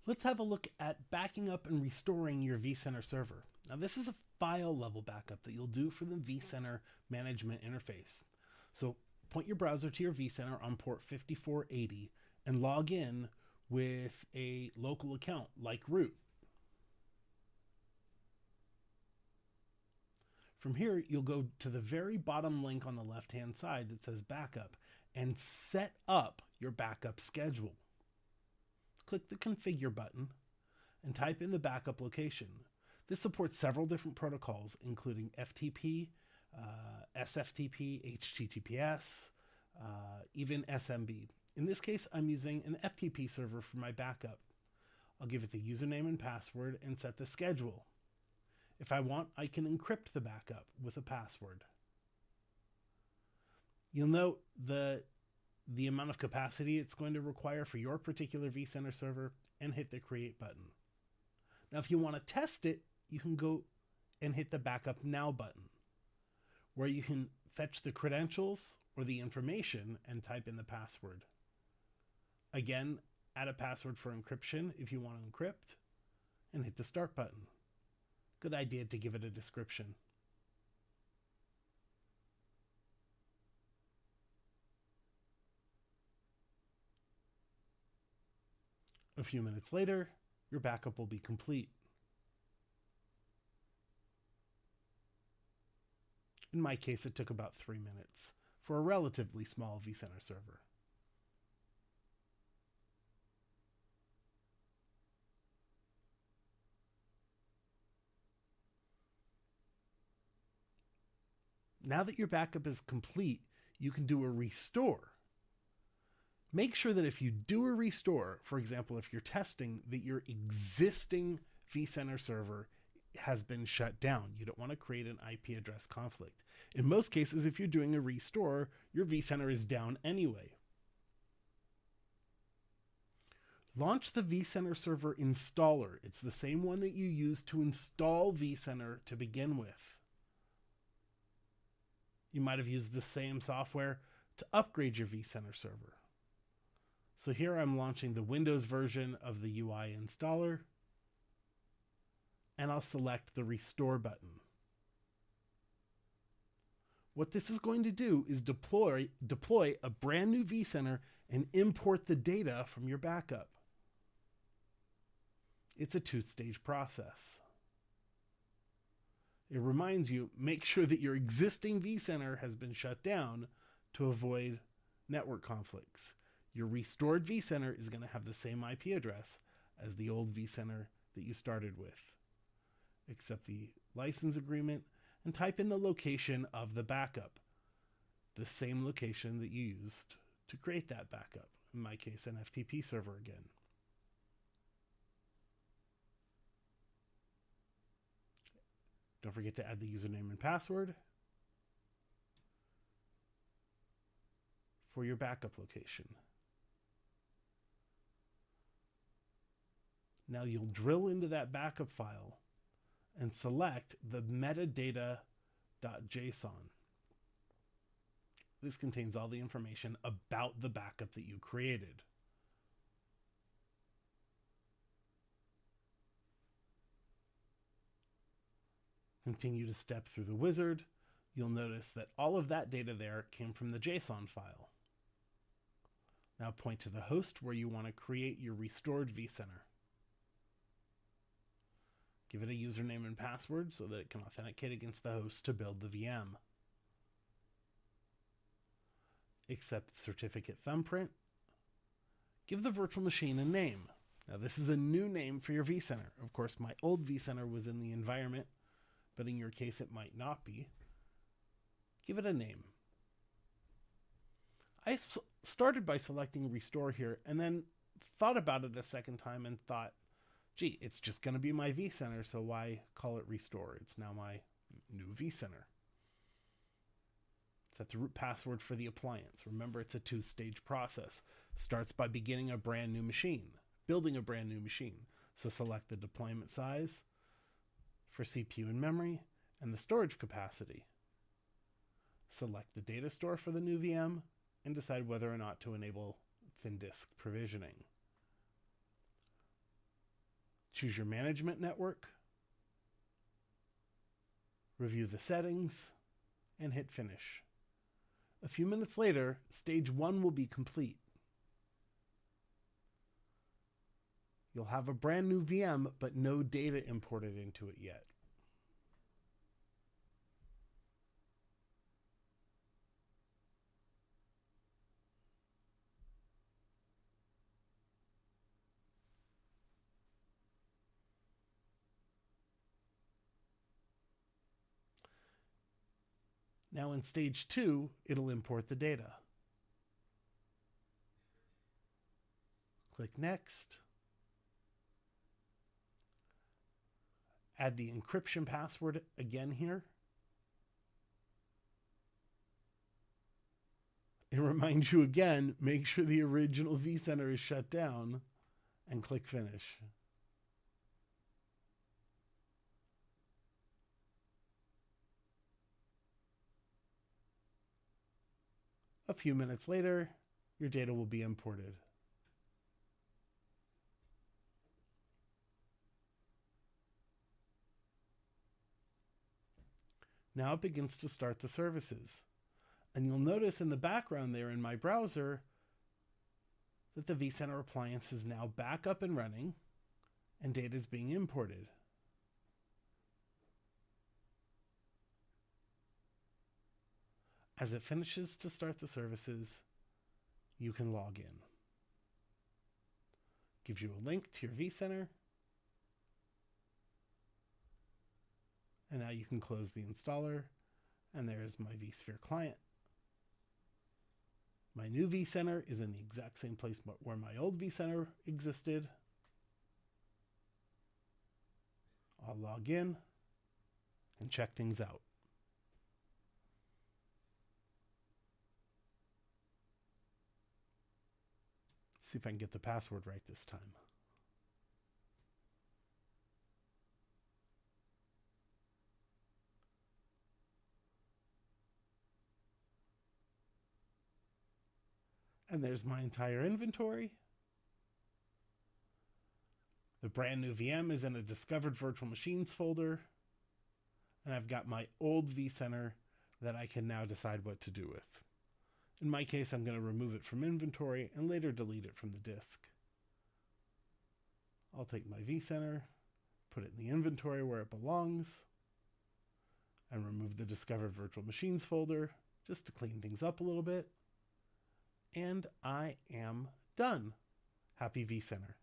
Let's have a look at backing up and restoring your vCenter server. Now this is a file level backup that you'll do for the vCenter management interface. So point your browser to your vCenter on port 5480 and log in with a local account like root. From here, you'll go to the very bottom link on the left-hand side that says backup and set up your backup schedule. Click the configure button and type in the backup location. This supports several different protocols, including FTP, SFTP, HTTPS, even SMB. In this case, I'm using an FTP server for my backup. I'll give it the username and password and set the schedule. If I want, I can encrypt the backup with a password. You'll note the amount of capacity it's going to require for your particular vCenter server and hit the create button. Now, if you want to test it, you can go and hit the backup now button, where you can fetch the credentials or the information and type in the password. Again, add a password for encryption if you want to encrypt, and hit the start button. Good idea to give it a description. A few minutes later, your backup will be complete. In my case, it took about 3 minutes for a relatively small vCenter server. Now that your backup is complete, you can do a restore. Make sure that if you do a restore, for example, if you're testing that your existing vCenter server has been shut down, you don't want to create an IP address conflict. In most cases, if you're doing a restore, your vCenter is down anyway. Launch the vCenter server installer. It's the same one that you use to install vCenter to begin with. You might have used the same software to upgrade your vCenter server. So here I'm launching the Windows version of the UI installer, and I'll select the restore button. What this is going to do is deploy a brand new vCenter and import the data from your backup. It's a two-stage process. It reminds you, make sure that your existing vCenter has been shut down to avoid network conflicts. Your restored vCenter is going to have the same IP address as the old vCenter that you started with. Accept the license agreement and type in the location of the backup, the same location that you used to create that backup. In my case, an FTP server again. Don't forget to add the username and password for your backup location. Now you'll drill into that backup file and select the metadata.json. This contains all the information about the backup that you created. Continue to step through the wizard. You'll notice that all of that data there came from the JSON file. Now point to the host where you want to create your restored vCenter. Give it a username and password so that it can authenticate against the host to build the VM. Accept the certificate thumbprint. Give the virtual machine a name. Now this is a new name for your vCenter. Of course, my old vCenter was in the environment, but in your case it might not be. Give it a name. I started by selecting restore here and then thought about it a second time and thought, gee, it's just going to be my vCenter, so why call it restore? It's now my new vCenter. Set the root password for the appliance. Remember, it's a two-stage process. Starts by beginning a brand new machine, building a brand new machine. So select the deployment size for CPU and memory and the storage capacity. Select the data store for the new VM and decide whether or not to enable thin disk provisioning. Choose your management network, review the settings, and hit finish. A few minutes later, stage 1 will be complete. You'll have a brand new VM, but no data imported into it yet. Now in stage 2, it'll import the data. Click Next. Add the encryption password again here. It reminds you again, make sure the original vCenter is shut down, and click Finish. A few minutes later, your data will be imported. Now it begins to start the services. And you'll notice in the background there in my browser that the vCenter appliance is now back up and running and data is being imported. As it finishes to start the services, you can log in. Gives you a link to your vCenter. And now you can close the installer, and there's my vSphere client. My new vCenter is in the exact same place where my old vCenter existed. I'll log in and check things out. See if I can get the password right this time. And there's my entire inventory. The brand new VM is in a discovered virtual machines folder. And I've got my old vCenter that I can now decide what to do with. In my case, I'm going to remove it from inventory and later delete it from the disk. I'll take my vCenter, put it in the inventory where it belongs, and remove the discovered virtual machines folder just to clean things up a little bit. And I am done. Happy vCenter.